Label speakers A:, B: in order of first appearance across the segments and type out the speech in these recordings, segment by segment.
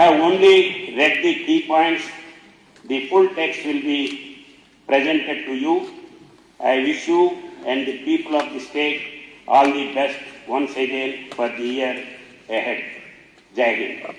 A: have only read the key points. The full text will be presented to you. I wish you and the people of the state all the best once again for the year ahead. Jai Hind.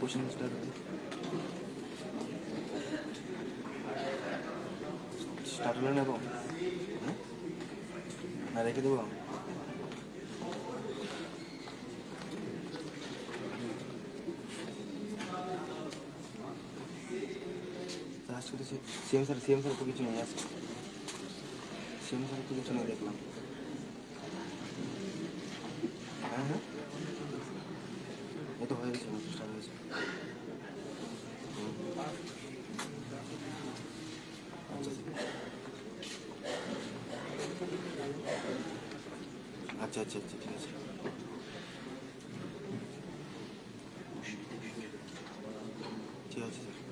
B: Question start করে নেব না রেখে দেব আজকে CM sir তো কিছু নেই আজকে CM sir তো কিছু নেই দেখলাম হ্যাঁ হ্যাঁ এ তো হয়ে গেছে স্টার্ট হয়েছে আচ্ছা আচ্ছা আচ্ছা ঠিক আছে ঠিক আছে স্যার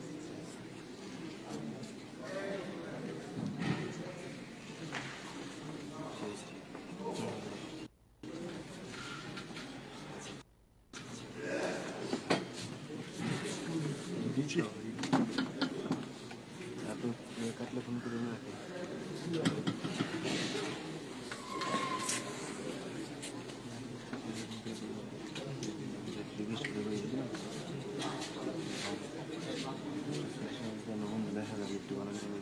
B: কাটলে ফোন করে রাখি দেখা যাবে একটু ভালো করে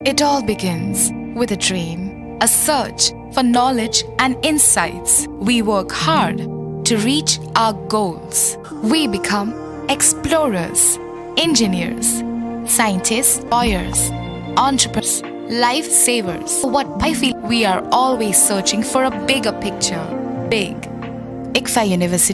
C: It all begins with a dream, a search for knowledge and insights. We work hard to reach our goals. We become explorers, engineers, scientists, lawyers, entrepreneurs, lifesavers. What I feel, we are always searching for a bigger picture. Big. ICFA University.